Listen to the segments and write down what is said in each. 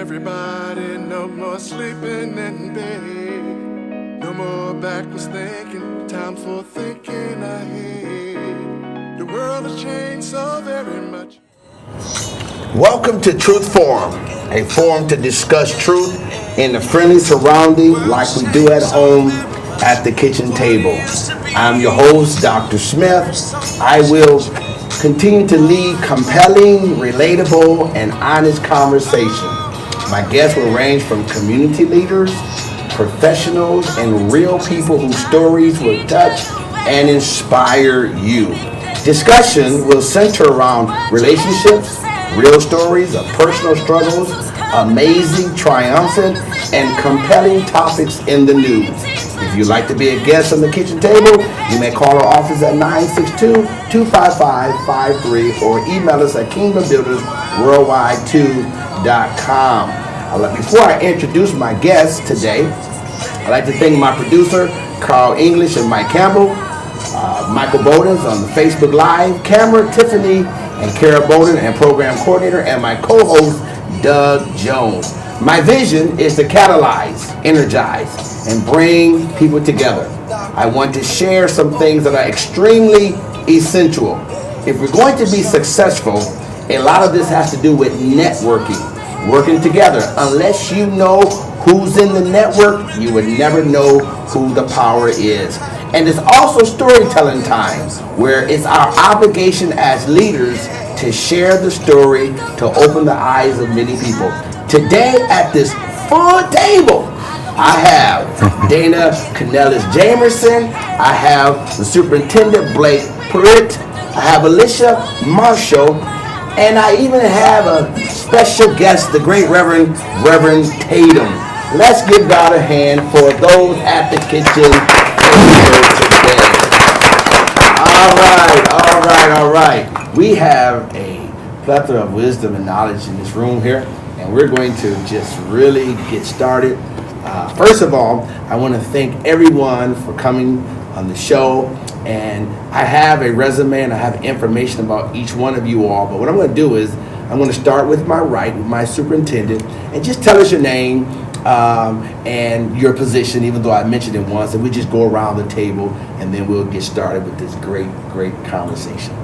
everybody, no more sleeping in bed. No more backwards thinking, time for thinking ahead. The world has changed so very much. Welcome to Truth Forum, a forum to discuss truth in a friendly surrounding like we do at home at the kitchen table. I'm your host, Dr. Smith. I will continue to lead compelling, relatable, and honest conversation. My guests will range from community leaders, professionals, and real people whose stories will touch and inspire you. Discussion will center around relationships, real stories of personal struggles, amazing, triumphant, and compelling topics in the news. If you'd like to be a guest on the kitchen table, you may call our office at 962-255-53 or email us at kingdombuildersworldwide2.com. Before I introduce my guests today, I'd like to thank my producer, Carl English and Mike Campbell, Michael Bowden's on the Facebook Live camera, Tiffany and Kara Bowden, and program coordinator, and my co-host, Doug Jones. My vision is to catalyze, energize, and bring people together. I want to share some things that are extremely essential. If we're going to be successful, a lot of this has to do with networking, working together. Unless you know who's in the network, you would never know who the power is. And it's also storytelling time, where it's our obligation as leaders to share the story to open the eyes of many people. Today at this full table, I have Dana Canellis-Jamerson, I have the Superintendent Blake Pruitt, I have Alicia Marshall, and I even have a special guest, the great Reverend Tatum. Let's give God a hand for those at the kitchen table today. All right. We have a plethora of wisdom and knowledge in this room here, and we're going to just really get started. First of all, I want to thank everyone for coming on the show, and I have a resume and I have information about each one of you all, but what I'm going to do is I'm going to start with my right, with my superintendent, and just tell us your name and your position, even though I mentioned it once, and we just go around the table and then we'll get started with this great conversation.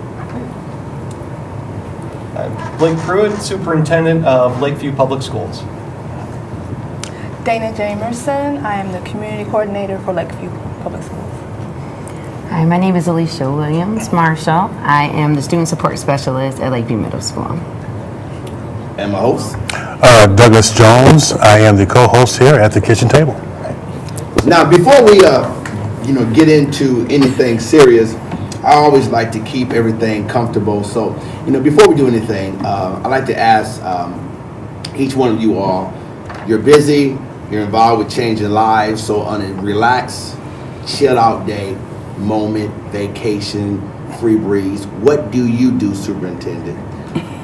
I'm Blake Pruitt, Superintendent of Lakeview Public Schools. Dana Jamerson, I am the Community Coordinator for Lakeview Public Schools. Hi, my name is Alicia Williams Marshall. I am the Student Support Specialist at Lakeview Middle School. And my host? Douglas Jones. I am the co-host here at the kitchen table. Now, before we get into anything serious, I always like to keep everything comfortable. So, before we do anything, I'd like to ask each one of you all, you're busy, you're involved with changing lives, so on a relaxed, chill out day, moment, vacation, free breeze, what do you do, Superintendent,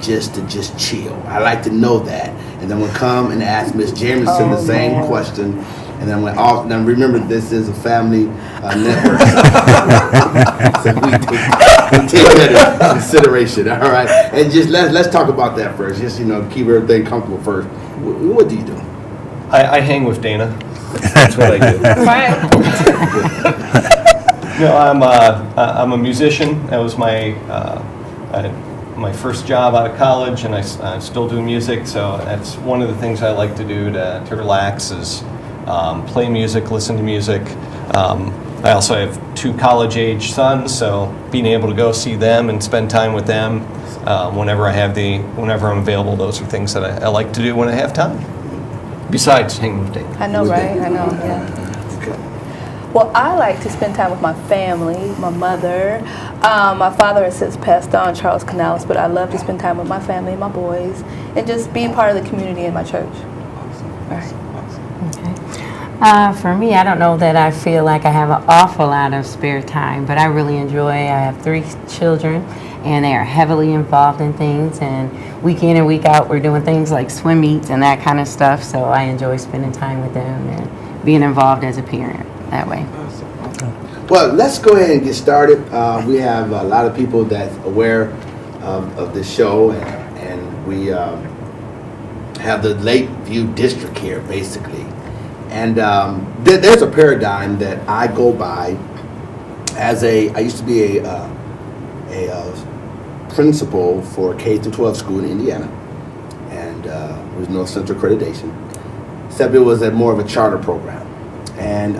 just to chill? I like to know that. And then we'll come and ask Ms. Jamerson the same question. And then now remember, this is a family network. So we take that into consideration, all right? And just let's talk about that first. Just, keep everything comfortable first. What do you do? I hang with Dana. That's what I do. Right. I'm a musician. That was my first job out of college, and I still do music. So that's one of the things I like to do to relax is play music, listen to music. I also have 2 college-age sons, so being able to go see them and spend time with them whenever I'm available, those are things that I like to do when I have time. Besides hanging with Dana. I know, right? I know, yeah. Well, I like to spend time with my family, my mother. My father has since passed on, Charles Canales, but I love to spend time with my family, my boys, and just being part of the community in my church. All right. Okay. For me, I don't know that I feel like I have an awful lot of spare time, but I really enjoy. I have 3 children, and they are heavily involved in things, and week in and week out we're doing things like swim meets and that kind of stuff, so I enjoy spending time with them and being involved as a parent that way. Well, let's go ahead and get started. We have a lot of people that's aware of this show, and we have the Lakeview district here, basically. And there's a paradigm that I go by I used to be a principal for a K-12 school in Indiana, and it was North Central accreditation, except it was more of a charter program. And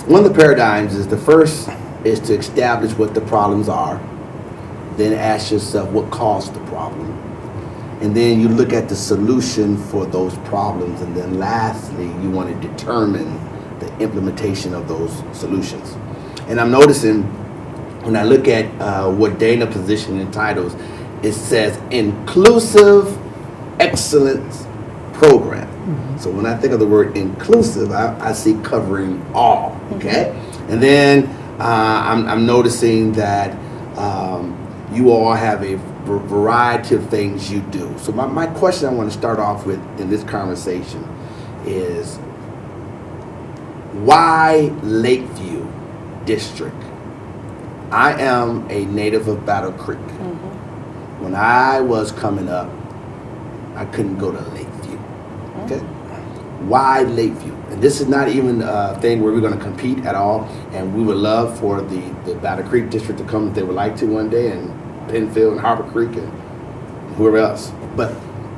one of the paradigms is the first is to establish what the problems are, then ask yourself what caused the problem, and then you look at the solution for those problems, and then lastly you want to determine the implementation of those solutions. And I'm noticing when I look at what Dana position entitles, it says inclusive excellence program. Mm-hmm. So when I think of the word inclusive, I see covering all. Okay, and then I'm noticing that you all have a variety of things you do. So my question I want to start off with in this conversation is, why Lakeview District? I am a native of Battle Creek. Mm-hmm. When I was coming up, I couldn't go to Lakeview. Okay? Why Lakeview? And this is not even a thing where we're going to compete at all. And we would love for the Battle Creek District to come if they would like to one day, and Penfield and Harbor Creek and whoever else. But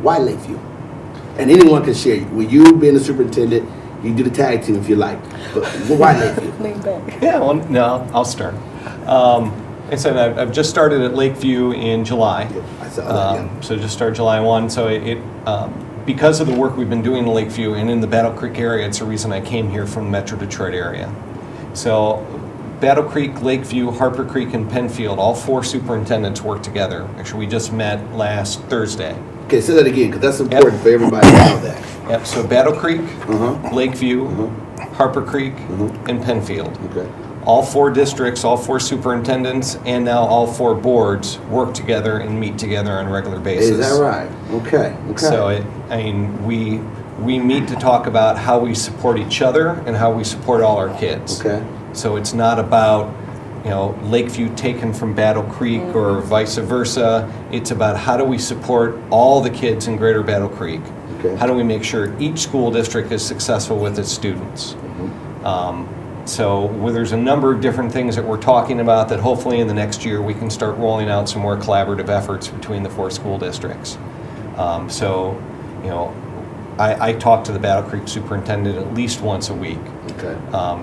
why Lakeview? And anyone can share. With you being the superintendent, you do the tag team if you like. But why Lakeview? Lean back. Yeah, well, no, I'll start. I said I've just started at Lakeview in July. Yeah, I saw that, yeah. So just started July 1. So it because of the work we've been doing in Lakeview and in the Battle Creek area, it's the reason I came here from the Metro Detroit area. So Battle Creek, Lakeview, Harper Creek, and Penfield, all 4 superintendents work together. Actually, we just met last Thursday. Okay, say that again, because that's important for everybody to know that. Yep, so Battle Creek, Lakeview, Harper Creek, and Penfield. Okay. All 4 districts, all 4 superintendents, and now all 4 boards work together and meet together on a regular basis. Is that right? Okay. So, we meet to talk about how we support each other and how we support all our kids. Okay. So it's not about, Lakeview taken from Battle Creek or vice versa. It's about how do we support all the kids in Greater Battle Creek. Okay. How do we make sure each school district is successful with its students? So there's a number of different things that we're talking about that hopefully in the next year we can start rolling out some more collaborative efforts between the 4 school districts. I talk to the Battle Creek superintendent at least once a week. Okay.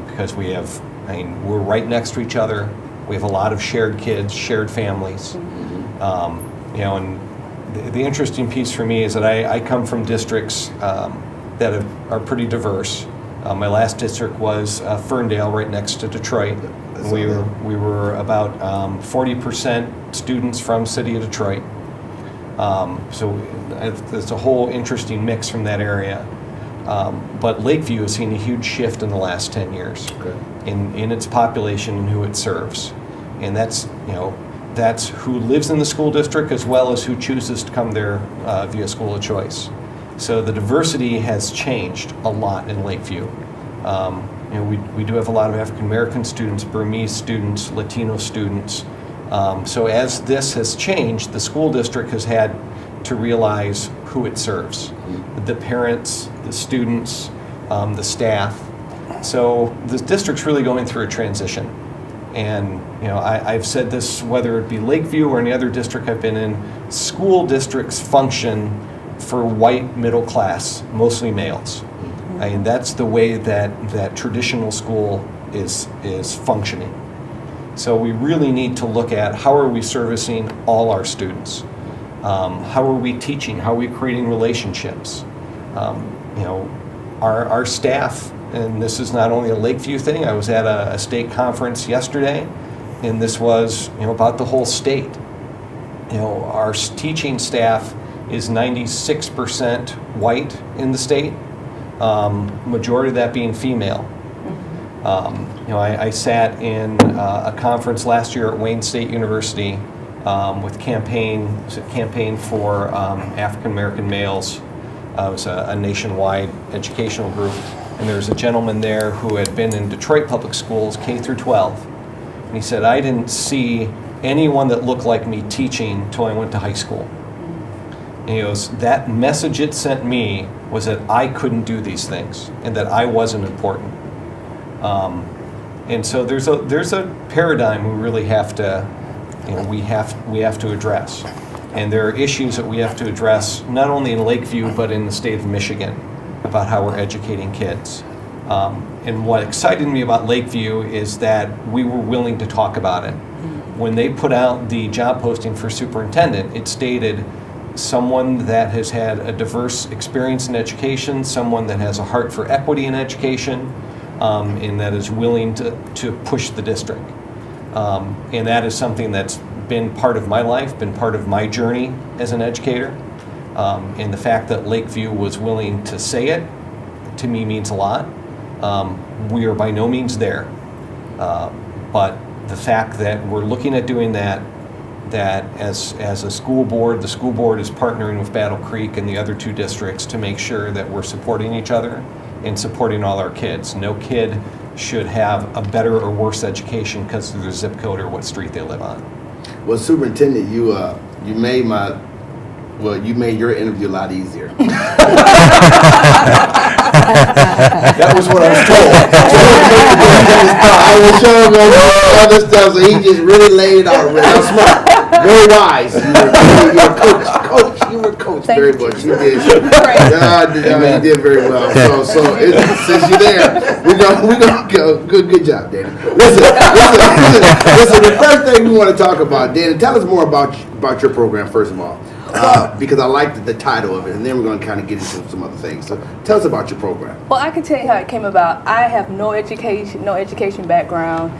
Because we're right next to each other. We have a lot of shared kids, shared families. And the interesting piece for me is that I come from districts that are pretty diverse. My last district was Ferndale, right next to Detroit. We were about 40% students from city of Detroit. So there's a whole interesting mix from that area. But Lakeview has seen a huge shift in the last 10 years in its population and who it serves. And that's who lives in the school district as well as who chooses to come there via school of choice. So the diversity has changed a lot in Lakeview. We do have a lot of African American students, Burmese students, Latino students. So as this has changed, the school district has had to realize who it serves. The parents, the students, the staff. So the district's really going through a transition. And I've said this, whether it be Lakeview or any other district I've been in, school districts function for white middle class, mostly males. I mean, that's the way that traditional school is functioning. So we really need to look at how are we servicing all our students? How are we teaching? How are we creating relationships? Our staff, and this is not only a Lakeview thing, I was at a state conference yesterday, and this was about the whole state. Our teaching staff is 96% white in the state, majority of that being female. I sat in a conference last year at Wayne State University with campaign for African American males. It was a nationwide educational group, and there was a gentleman there who had been in Detroit public schools K through 12, and he said, I didn't see anyone that looked like me teaching till I went to high school. And he goes, that message it sent me was that I couldn't do these things and that I wasn't important. And so there's a paradigm we really have to, we have to address. And there are issues that we have to address not only in Lakeview but in the state of Michigan about how we're educating kids. And what excited me about Lakeview is that we were willing to talk about it. When they put out the job posting for superintendent, it stated someone that has had a diverse experience in education, someone that has a heart for equity in education, and that is willing to push the district. And that is something that's been part of my life, been part of my journey as an educator. And the fact that Lakeview was willing to say it, to me, means a lot. We are by no means there. But the fact that we're looking at doing that as a school board, the school board is partnering with Battle Creek and the other two districts to make sure that we're supporting each other and supporting all our kids. No kid should have a better or worse education because of their zip code or what street they live on. Well, Superintendent, you made your interview a lot easier. That was what I was told. I was showing him other stuff, so he just really laid it out. Really smart, very wise. You were coached very much. You did. You did very well. So since you're there, we're gonna go. Good job, Danny. Listen. The first thing we want to talk about, Danny, tell us more about your program first of all. Because I like the title of it, and then we're going to kind of get into some other things. So tell us about your program. Well, I can tell you how it came about. I have no education background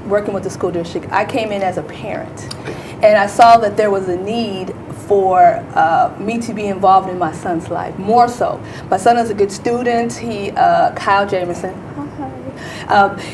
working with the school district. I came in as a parent, and I saw that there was a need for me to be involved in my son's life, more so. My son is a good student. Kyle Jameson.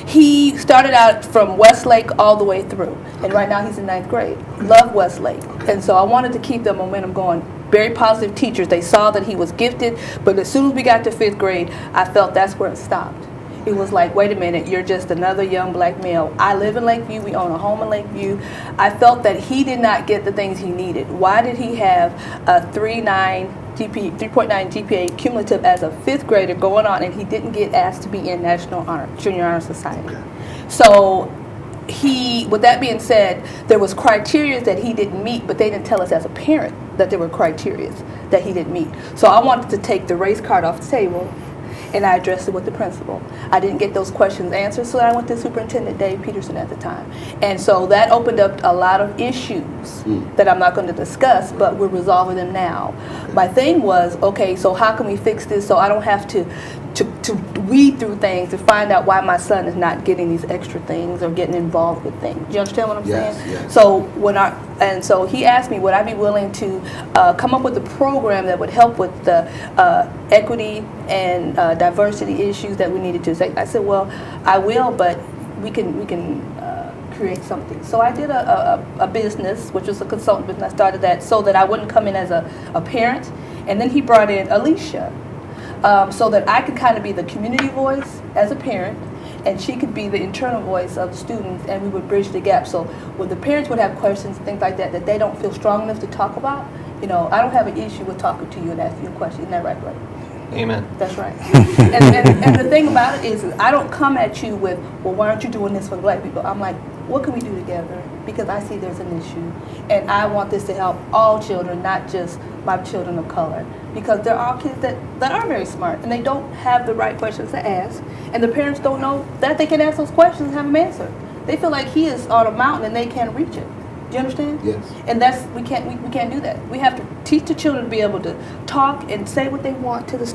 He started out from Westlake all the way through, and right now he's in 9th grade. Love Westlake, and so I wanted to keep the momentum going. Very positive teachers. They saw that he was gifted, but as soon as we got to 5th grade, I felt that's where it stopped. It was like, wait a minute, you're just another young black male. I live in Lakeview. We own a home in Lakeview. I felt that he did not get the things he needed. Why did he have a 3.9 GPA cumulative as a 5th grader going on, and he didn't get asked to be in Junior Honor Society? Okay. So with that being said, there was criteria that he didn't meet, but they didn't tell us as a parent that there were criteria that he didn't meet. So I wanted to take the race card off the table, and I addressed it with the principal. I didn't get those questions answered, so I went to Superintendent Dave Peterson at the time. And so that opened up a lot of issues that I'm not going to discuss, but we're resolving them now. My thing was, okay, so how can we fix this so I don't have to weed through things to find out why my son is not getting these extra things or getting involved with things. Do you understand what I'm saying? Yes. So he asked me, would I be willing to come up with a program that would help with the equity and diversity issues that we needed to say. I said, well, I will, but we can create something. So I did a business, which was a consultant business. I started that so that I wouldn't come in as a parent. And then he brought in Alicia, so that I could kind of be the community voice as a parent, and she could be the internal voice of the students, and we would bridge the gap. So when the parents would have questions, things like that they don't feel strong enough to talk about, I don't have an issue with talking to you and asking you a question. Isn't that right, Blake? Amen. That's right. and the thing about it is I don't come at you with, well, why aren't you doing this for black people? I'm like, what can we do together? Because I see there's an issue, and I want this to help all children, not just my children of color. Because there are kids that are very smart, and they don't have the right questions to ask, and the parents don't know that they can ask those questions and have them answered. They feel like he is on a mountain and they can't reach it. Do you understand? Yes. And we can't do that. We have to teach the children to be able to talk and say what they want to the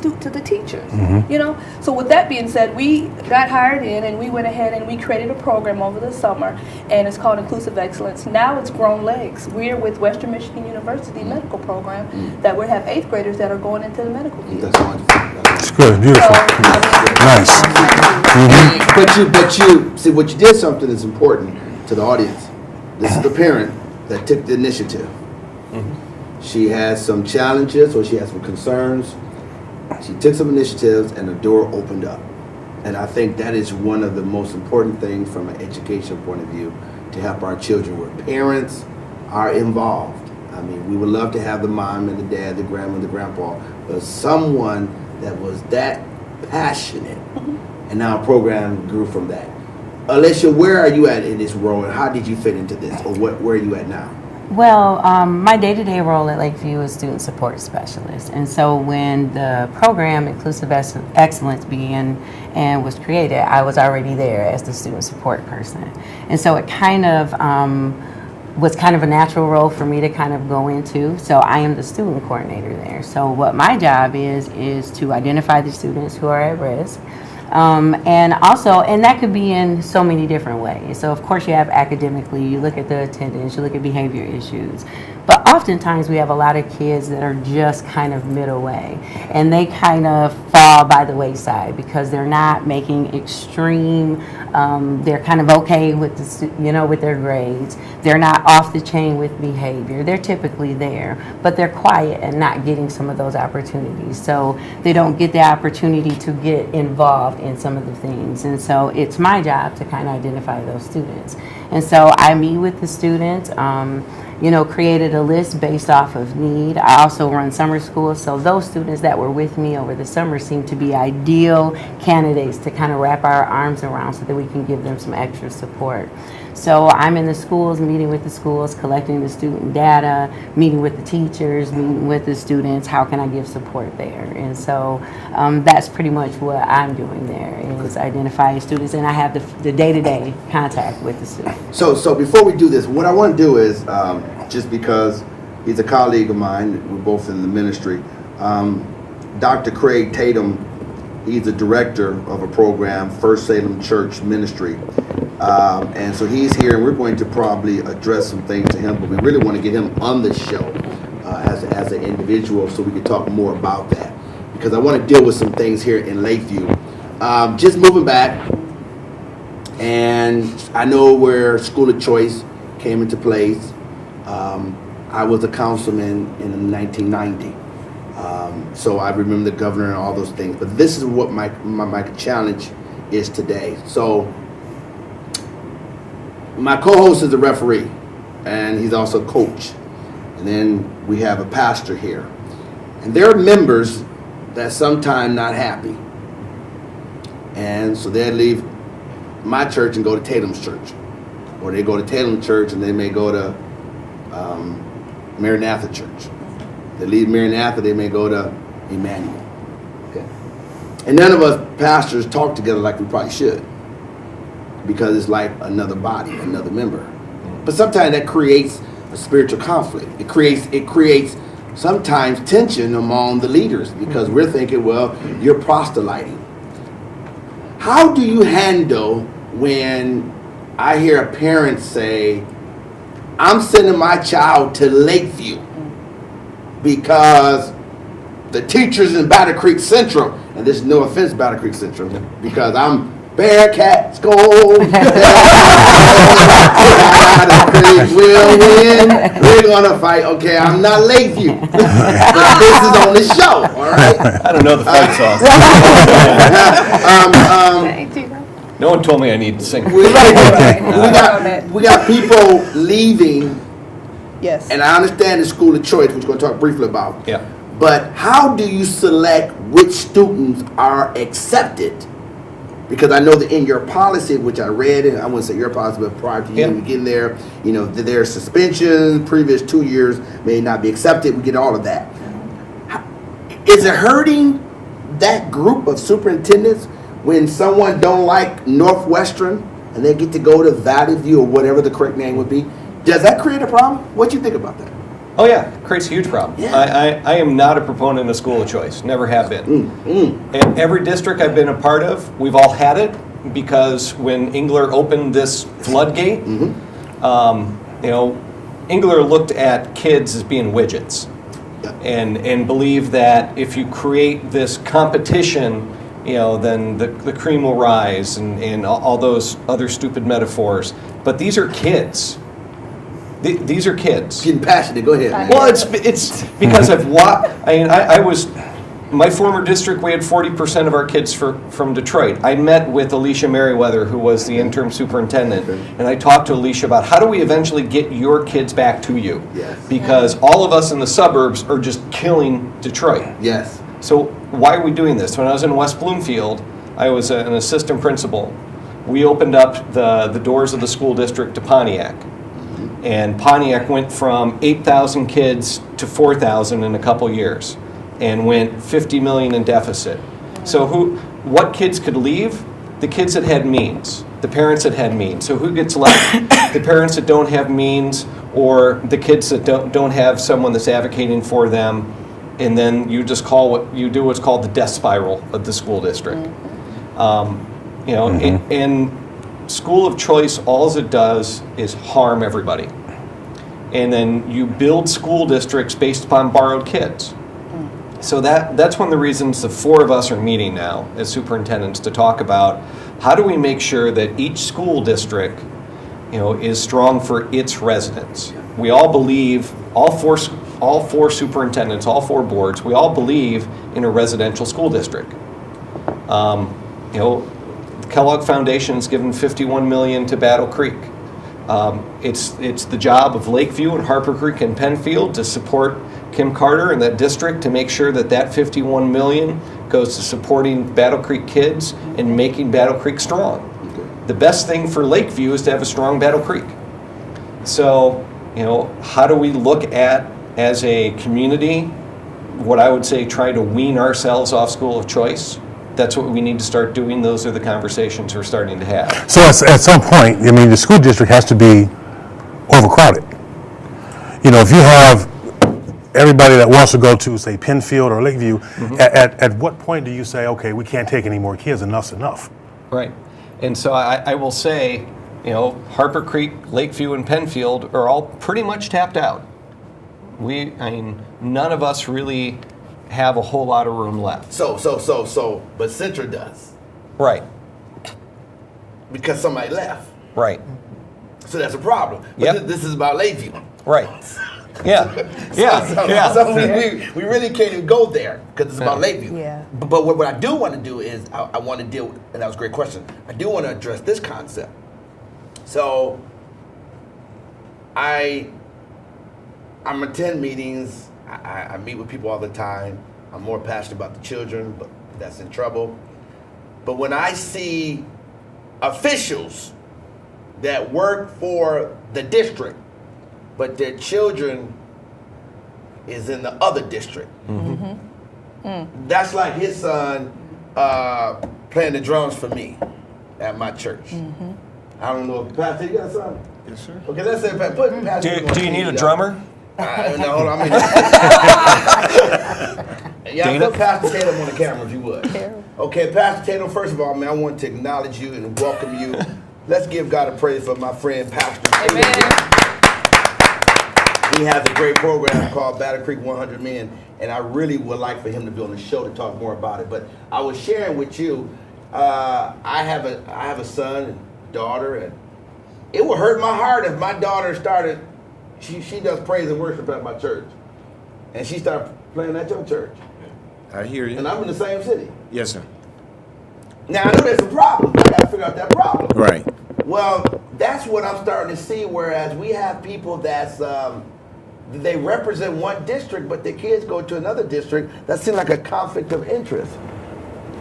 teachers. Mm-hmm. So with that being said, we got hired in and we went ahead and we created a program over the summer, and it's called Inclusive Excellence. Now it's grown legs. We're with Western Michigan University medical program that we have 8th graders that are going into the medical field. That's wonderful. That's good. Beautiful. Nice. Mm-hmm. But you see, what you did something that's important to the audience. This is the parent that took the initiative. Mm-hmm. She has some challenges or she has some concerns. She took some initiatives and the door opened up. And I think that is one of the most important things from an education point of view to help our children where parents are involved. I mean, we would love to have the mom and the dad, the grandma, and the grandpa, but someone that was that passionate, and now a program grew from that. Alicia, where are you at in this role, and how did you fit into this, or where are you at now? Well, my day-to-day role at Lakeview is student support specialist. And so when the program Inclusive Excellence began and was created, I was already there as the student support person. And so it kind of was kind of a natural role for me to kind of go into. So I am the student coordinator there. So what my job is to identify the students who are at risk. And that could be in so many different ways. So of course you have academically, you look at the attendance, you look at behavior issues. But oftentimes we have a lot of kids that are just kind of middle way, and they kind of fall by the wayside because they're not making extreme, they're kind of okay with with their grades. They're not off the chain with behavior. They're typically there, but they're quiet and not getting some of those opportunities. So they don't get the opportunity to get involved in some of the things. And so it's my job to kind of identify those students. And so I meet with the students, created a list based off of need. I also run summer school, so those students that were with me over the summer seem to be ideal candidates to kind of wrap our arms around so that we can give them some extra support. So I'm in the schools, meeting with the schools, collecting the student data, meeting with the teachers, meeting with the students. How can I give support there? And so that's pretty much what I'm doing there, is identifying students, and I have the day-to-day contact with the students. So before we do this, what I want to do is, just because he's a colleague of mine, we're both in the ministry, Dr. Craig Tatum, he's the director of a program, First Salem Church Ministry. And so he's here, and we're going to probably address some things to him, but we really want to get him on the show as an individual so we can talk more about that. Because I want to deal with some things here in Lakeview. Just moving back, and I know where school of choice came into place. I was a councilman in 1990. So I remember the governor and all those things. But this is what my challenge is today. So my co-host is a referee, and he's also a coach. And then we have a pastor here. And there are members that sometimes not happy. And so they leave my church and go to Tatum's church. Or they go to Tatum's church and they may go to Maranatha Church. They leave Maranatha, they may go to Emmanuel. Okay. And none of us pastors talk together like we probably should, because it's like another body, another member. But sometimes that creates a spiritual conflict. It creates sometimes tension among the leaders, because we're thinking, well, you're proselyting. How do you handle when I hear a parent say, I'm sending my child to Lakeview because the teachers in Battle Creek Central, and this is no offense, Battle Creek Central, because I'm Bearcats go, Battle Creek will win, we're gonna fight. Okay, I'm not Lakeview, but this is on the show, all right? I don't know the fight song. No one told me I need to sing. We got people leaving. Yes. And I understand the school of choice, which we're going to talk briefly about. Yeah. But how do you select which students are accepted? Because I know that in your policy, which I read, and I wouldn't say your policy, but prior to you even getting there, there's suspension, previous 2 years may not be accepted. We get all of that. Is it hurting that group of superintendents when someone don't like Northwestern and they get to go to Valley View or whatever the correct name would be? Does that create a problem? What do you think about that? Oh yeah, it creates a huge problem. Yeah. I am not a proponent of school of choice, never have been. And every district I've been a part of, we've all had it, because when Engler opened this floodgate, Engler looked at kids as being widgets, and believed that if you create this competition, then the cream will rise, and all those other stupid metaphors. But these are kids. These are kids. Getting passionate. Go ahead, man. Well, it's because I've watched. I was my former district, we had 40% of our kids from Detroit. I met with Alicia Merriweather, who was the interim superintendent, and I talked to Alicia about how do we eventually get your kids back to you? Yes. Because all of us in the suburbs are just killing Detroit. Yes. So why are we doing this? When I was in West Bloomfield, I was an assistant principal. We opened up the doors of the school district to Pontiac. And Pontiac went from 8,000 kids to 4,000 in a couple years, and went 50 million in deficit. So what kids could leave? The kids that had means, the parents that had means. So who gets left? The parents that don't have means, or the kids that don't have someone that's advocating for them, and then you just do what's called the death spiral of the school district. And school of choice, all it does is harm everybody. And then you build school districts based upon borrowed kids. So that's one of the reasons the four of us are meeting now as superintendents to talk about how do we make sure that each school district, is strong for its residents. We all believe, all four superintendents, all four boards, we all believe in a residential school district. The Kellogg Foundation has given $51 million to Battle Creek. It's the job of Lakeview and Harper Creek and Penfield to support Kim Carter and that district to make sure that $51 million goes to supporting Battle Creek kids and making Battle Creek strong. The best thing for Lakeview is to have a strong Battle Creek. So, how do we look at, as a community, what I would say, try to wean ourselves off school of choice? That's what we need to start doing. Those are the conversations we're starting to have. So at some point, the school district has to be overcrowded. If you have everybody that wants to go to, say, Penfield or Lakeview, at what point do you say, okay, we can't take any more kids, enough's enough? Right. And so I will say, Harper Creek, Lakeview, and Penfield are all pretty much tapped out. None of us really have a whole lot of room left. But Centra does. Right. Because somebody left. Right. So that's a problem. But this is about Lakeview. Right. Yeah. So we really can't even go there because it's about Lakeview. Yeah. But what I do want to do is I want to deal with, and that was a great question, I do want to address this concept. So I'm attend meetings. I meet with people all the time. I'm more passionate about the children, but that's in trouble. But when I see officials that work for the district, but their children is in the other district, that's like his son playing the drums for me at my church. I don't know if Pastor, you got a son? Yes, sir. Okay, let's say put Pastor. Do you need a drummer? No, hold on. Yeah, put Pastor Tatum on the camera if you would. Okay, Pastor Tatum, first of all, man, I want to acknowledge you and welcome you. Let's give God a praise for my friend, Pastor Tatum. Amen. He has a great program called Battle Creek 100 Men, and I really would like for him to be on the show to talk more about it. But I was sharing with you, I have a son and daughter, and it would hurt my heart if my daughter started, she does praise and worship at my church, and she started playing at your church. I hear you. And I'm in the same city. Yes, sir. Now, I know there's a problem. I got to figure out that problem. Right. Well, that's what I'm starting to see, whereas we have people that's, they represent one district, but their kids go to another district. That seems like a conflict of interest.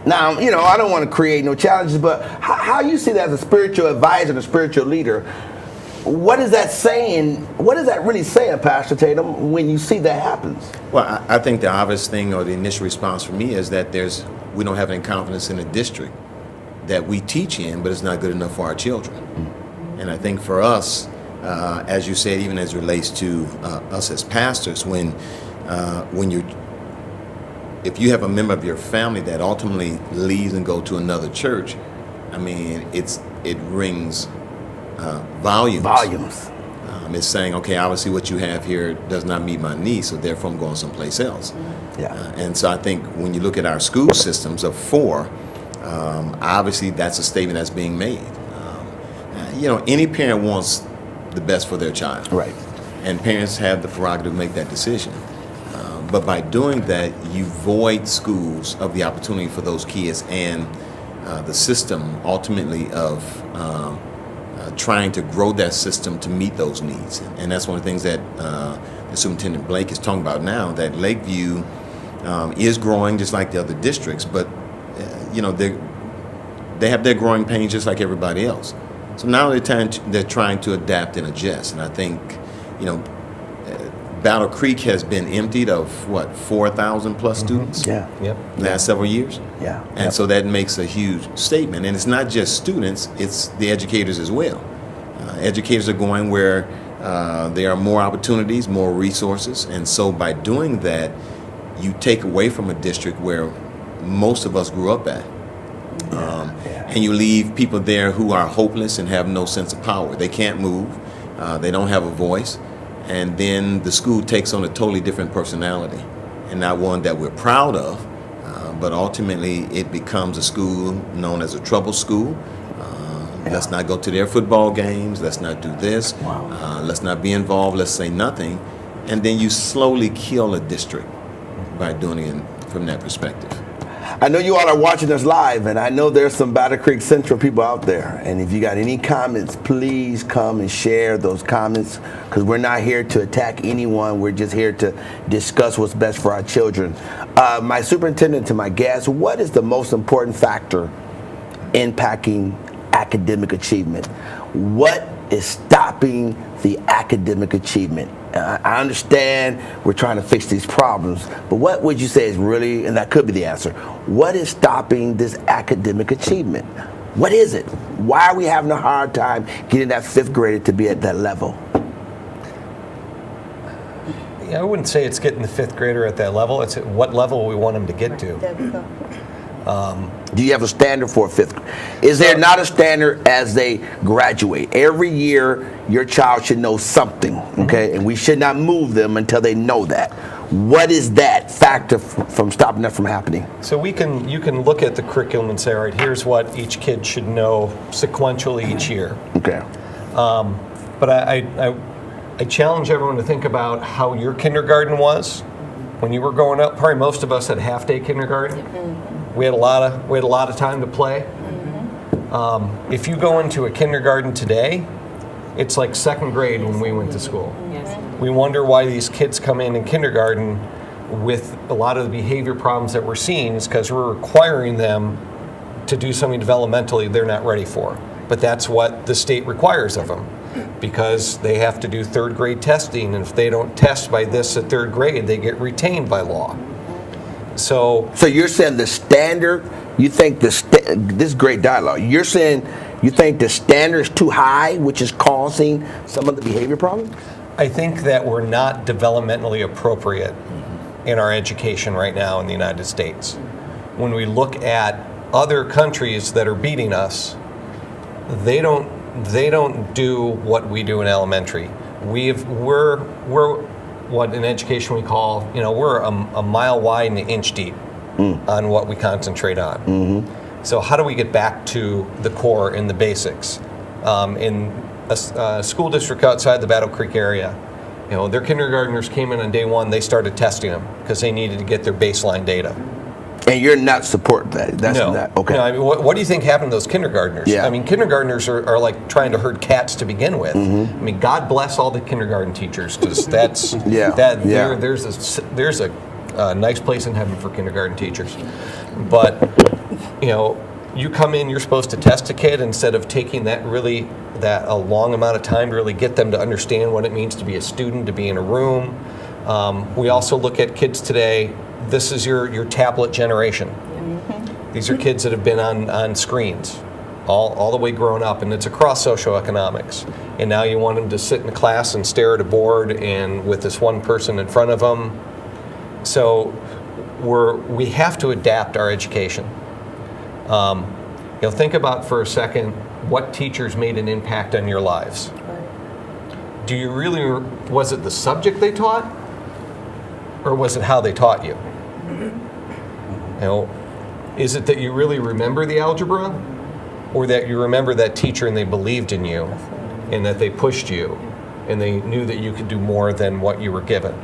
Now, I don't want to create no challenges, but how you see that as a spiritual advisor and a spiritual leader, what is that saying? What is that really saying, Pastor Tatum, when you see that happens? Well, I think the obvious thing or the initial response for me is that we don't have any confidence in the district that we teach in, but it's not good enough for our children. And I think for us, as you said, even as it relates to us as pastors, if you have a member of your family that ultimately leaves and go to another church, it rings volumes. It's saying, okay, obviously what you have here does not meet my needs, so therefore I'm going someplace else. And so I think when you look at our school systems of 4, obviously that's a statement that's being made. Any parent wants the best for their child. Right. And parents have the prerogative to make that decision. But by doing that, you void schools of the opportunity for those kids and the system ultimately of trying to grow that system to meet those needs. And that's one of the things that the Superintendent Blake is talking about now, that Lakeview is growing just like the other districts, but they have their growing pains just like everybody else. So now they're trying to adapt and adjust. And I think, Battle Creek has been emptied of 4,000 plus students last several years. Yeah. And so that makes a huge statement. And it's not just students, it's the educators as well. Educators are going where there are more opportunities, more resources. And so by doing that, you take away from a district where most of us grew up at. And you leave people there who are hopeless and have no sense of power. They can't move. They don't have a voice. And then the school takes on a totally different personality, and not one that we're proud of, but ultimately it becomes a school known as a trouble school. Let's not go to their football games. Let's not do this. Let's not be involved. Let's say nothing. And then you slowly kill a district by doing it from that perspective. I know you all are watching us live, and I know there's some Battle Creek Central people out there. And if you got any comments, please come and share those comments, because we're not here to attack anyone. We're just here to discuss what's best for our children. My superintendent, to my guests, what is the most important factor impacting academic achievement? What is stopping the academic achievement? I understand we're trying to fix these problems, but what would you say is really, and that could be the answer, what is stopping this academic achievement? What is it? Why are we having a hard time getting that fifth grader to be at that level? Yeah, I wouldn't say it's getting the fifth grader at that level. It's at what level we want them to get to. Do you have a standard for a fifth? Is there not a standard as they graduate? Every year, your child should know something, okay? And we should not move them until they know that. What is that factor from stopping that from happening? So you can look at the curriculum and say, all right, here's what each kid should know sequentially each year. Okay. But I challenge everyone to think about how your kindergarten was when you were growing up. Probably most of us had half-day kindergarten. We had a lot of time to play. If you go into a kindergarten today, it's like second grade when we went to school. Yes. We wonder why these kids come in kindergarten with a lot of the behavior problems that we're seeing is because we're requiring them to do something developmentally they're not ready for. But that's what the state requires of them, because they have to do third grade testing, and if they don't test by this at third grade, they get retained by law. So you're saying the standard, you think this is great dialogue. You're saying you think the standard is too high, which is causing some of the behavior problems? I think that we're not developmentally appropriate in our education right now in the United States. When we look at other countries that are beating us, they don't do what we do in elementary. We're what in education we call, we're a mile wide and an inch deep on what we concentrate on. So how do we get back to the core and the basics? In a school district outside the Battle Creek area, their kindergartners came in on day one, they started testing them because they needed to get their baseline data. And you're not supporting that? That's no. Not, okay. No, I mean, what do you think happened to those kindergartners? Yeah. I mean, kindergartners are like trying to herd cats to begin with. I mean, God bless all the kindergarten teachers, because that's there's a nice place in heaven for kindergarten teachers. But you come in, you're supposed to test a kid instead of taking that a long amount of time to really get them to understand what it means to be a student, to be in a room. We also look at kids today. This is your tablet generation. These are kids that have been on screens all the way grown up, and it's across socioeconomics. And now you want them to sit in a class and stare at a board and with this one person in front of them. So we have to adapt our education. Think about for a second what teachers made an impact on your lives. Do you really, was it the subject they taught, or was it how they taught you? Is it that you really remember the algebra, or that you remember that teacher and they believed in you, and that they pushed you, and they knew that you could do more than what you were given?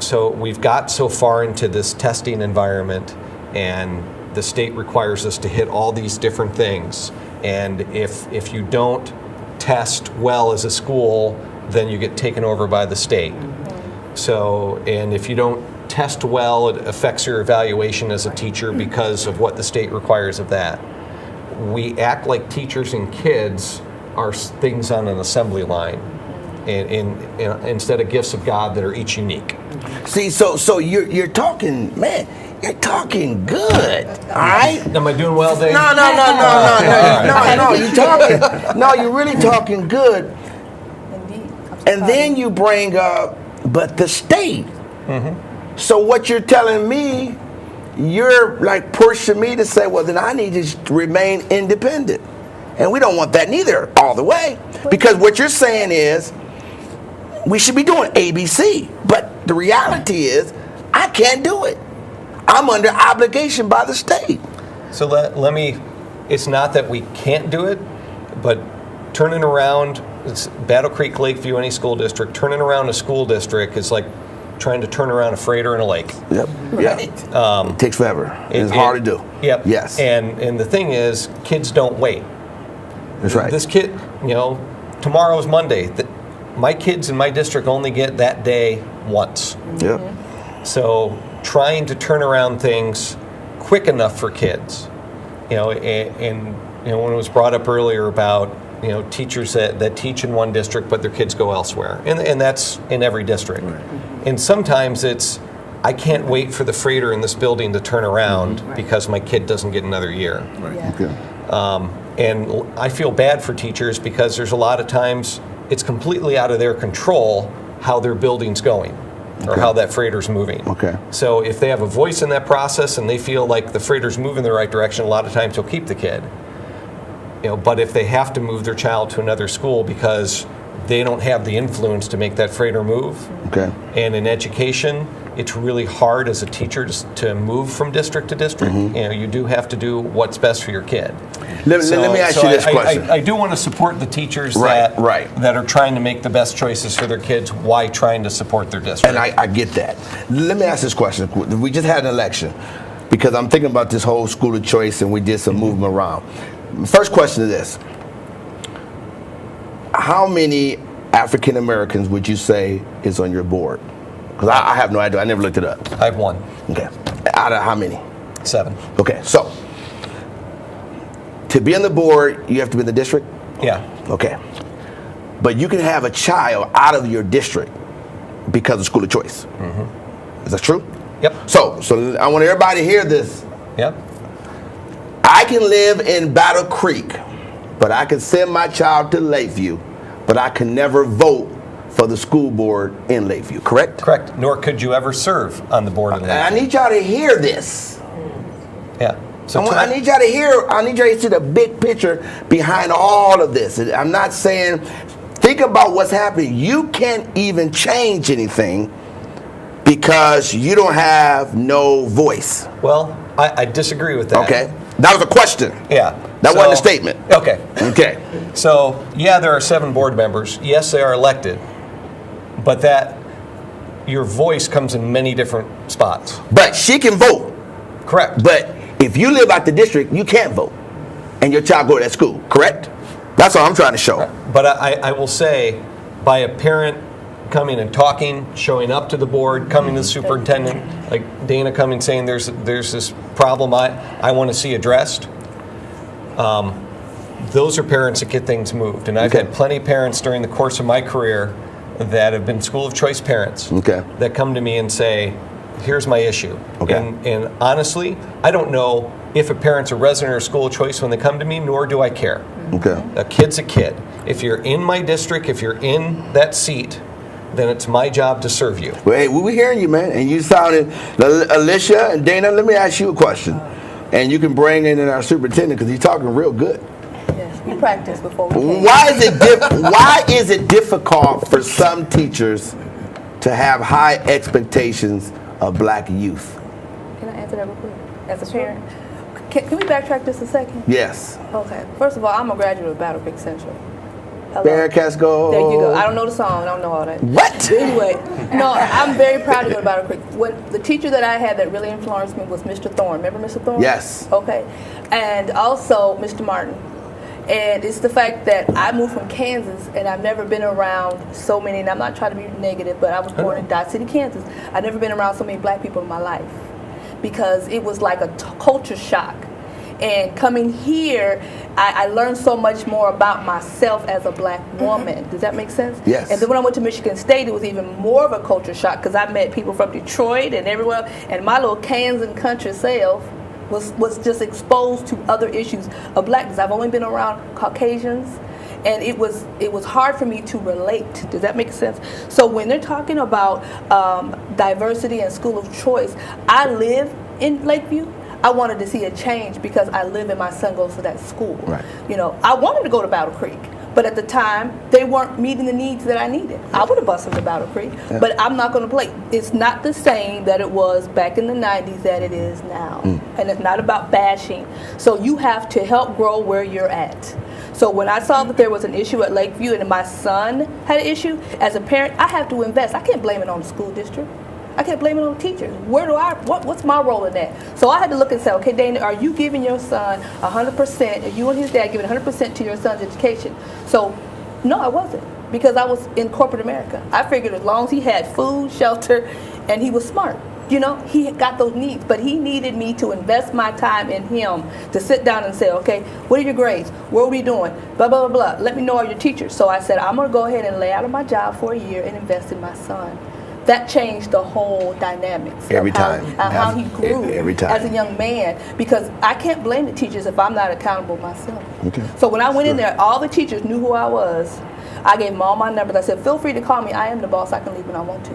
So we've got so far into this testing environment, and the state requires us to hit all these different things. And if you don't test well as a school, then you get taken over by the state. So, and if you don't test well, it affects your evaluation as a teacher because of what the state requires of that. We act like teachers and kids are things on an assembly line, instead of gifts of God that are each unique. See, so you're talking, man. You're talking good, all right? Am I doing well, Dave? No. You're talking. No, you're really talking good. Indeed. And then you bring up, but the state. So what you're telling me, you're like pushing me to say, well, then I need to remain independent. And we don't want that neither all the way. Because what you're saying is, we should be doing ABC. But the reality is, I can't do it. I'm under obligation by the state. So let me, it's not that we can't do it, but turning around, it's Battle Creek, Lakeview, any school district, turning around a school district is like trying to turn around a freighter in a lake. Yep. Right. It takes forever. It's hard to do. Yep. Yes. And the thing is, kids don't wait. That's right. This kid, tomorrow's Monday. My kids in my district only get that day once. Yep. So trying to turn around things quick enough for kids, and when it was brought up earlier about teachers that teach in one district but their kids go elsewhere, and that's in every district. Right. And sometimes it's, I can't wait for the freighter in this building to turn around because my kid doesn't get another year. Right. Yeah. Okay. And I feel bad for teachers because there's a lot of times it's completely out of their control how their building's going. Or how that freighter's moving. Okay. So if they have a voice in that process and they feel like the freighter's moving in the right direction, a lot of times they'll keep the kid. But if they have to move their child to another school because they don't have the influence to make that freighter move. Okay. And in education, it's really hard as a teacher to move from district to district. You do have to do what's best for your kid. Let me ask you this question. I do want to support the teachers that are trying to make the best choices for their kids while trying to support their district. And I get that. Let me ask this question. We just had an election because I'm thinking about this whole school of choice and we did some movement around. First question is this. How many African Americans would you say is on your board? Because I have no idea. I never looked it up. I have one. Okay. Out of how many? 7. Okay. So, to be on the board, you have to be in the district? Yeah. Okay. But you can have a child out of your district because of school of choice. Is that true? Yep. So I want everybody to hear this. Yep. I can live in Battle Creek, but I can send my child to Lakeview, but I can never vote for the school board in Lakeview, correct? Correct. Nor could you ever serve on the board in Lakeview. I need y'all to hear this. Yeah. So I need y'all to see the big picture behind all of this. I'm not saying, think about what's happening. You can't even change anything because you don't have no voice. Well, I disagree with that. Okay. That was a question. Yeah. That wasn't a statement. Okay. Okay. So, yeah, there are 7 board members. Yes, they are elected. But that, your voice comes in many different spots. But she can vote. Correct. But if you live out the district, you can't vote. And your child go to that school, correct? That's all I'm trying to show. But I will say, by a parent coming and talking, showing up to the board, coming to the superintendent, like Dana coming saying there's this problem I want to see addressed, those are parents that get things moved. And I've had plenty of parents during the course of my career that have been school of choice parents that come to me and say, here's my issue. And honestly, I don't know if a parent's a resident or school of choice when they come to me, nor do I care. A kid's a kid. If you're in my district, if you're in that seat, then it's my job to serve you. Well, hey, we were hearing you, man, and you sounded, Alicia and Dana, let me ask you a question. And you can bring in our superintendent because he's talking real good. Yes, we practiced before we came. Why is it difficult for some teachers to have high expectations of black youth? Can I answer that real quick? As a parent? Can we backtrack just a second? Yes. Okay. First of all, I'm a graduate of Battle Creek Central. Hello. Bearcats go. There you go. I don't know the song. I don't know all that. What? But anyway, no, I'm very proud to go to Battle Creek. When the teacher that I had that really influenced me was Mr. Thorne. Remember Mr. Thorne? Yes. Okay. And also Mr. Martin. And it's the fact that I moved from Kansas and I've never been around so many, and I'm not trying to be negative, but I was born in Dodge City, Kansas. I've never been around so many black people in my life because it was like a culture shock. And coming here, I learned so much more about myself as a black woman. Does that make sense? Yes. And then when I went to Michigan State, it was even more of a culture shock because I met people from Detroit and everywhere, and my little Kansas country self was just exposed to other issues of blackness. I've only been around Caucasians, and it was hard for me to relate. Does that make sense? So when they're talking about diversity and school of choice, I live in Lakeview. I wanted to see a change because I live and my son goes to that school. Right. You know, I wanted to go to Battle Creek, but at the time they weren't meeting the needs that I needed. I would have bused them to Battle Creek, but I'm not going to play. It's not the same that it was back in the 90s that it is now. And it's not about bashing. So you have to help grow where you're at. So when I saw that there was an issue at Lakeview and my son had an issue, as a parent, I have to invest. I can't blame it on the school district. I can't blame it on the teachers. What's my role in that? So I had to look and say, okay, Dana, are you giving your son 100%, are you and his dad giving 100% to your son's education? So, no, I wasn't, because I was in corporate America. I figured as long as he had food, shelter, and he was smart, you know, he got those needs, but he needed me to invest my time in him to sit down and say, okay, what are your grades? What are we doing? Blah, blah, blah, blah. Let me know all your teachers. So I said, I'm going to go ahead and lay out of my job for a year and invest in my son. That changed the whole dynamics. Every time. How he grew every time. as a young man. Because I can't blame the teachers if I'm not accountable myself. Okay. So when I went in there, all the teachers knew who I was. I gave them all my numbers. I said, feel free to call me. I am the boss. I can leave when I want to.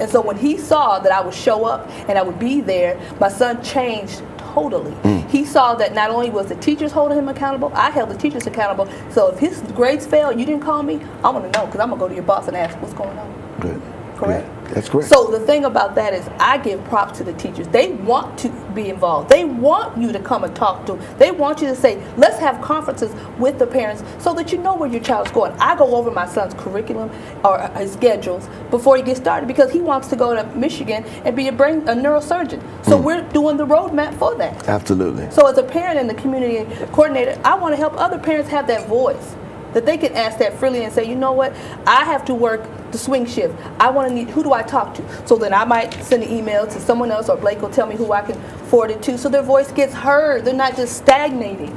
And so when he saw that I would show up and I would be there, my son changed totally. He saw that not only was the teachers holding him accountable, I held the teachers accountable. So if his grades failed, you didn't call me, I want to know, because I'm going to go to your boss and ask what's going on. Good. Correct? Yeah, that's correct. So the thing about that is I give props to the teachers. They want to be involved. They want you to come and talk to them. They want you to say, let's have conferences with the parents so that you know where your child's going. I go over my son's curriculum or his schedules before he gets started because he wants to go to Michigan and be a neurosurgeon. So we're doing the roadmap for that. Absolutely. So as a parent and the community coordinator, I want to help other parents have that voice, that they can ask that freely and say, you know what, I have to work the swing shift. Who do I talk to? So then I might send an email to someone else, or Blake will tell me who I can forward it to, so their voice gets heard. They're not just stagnating.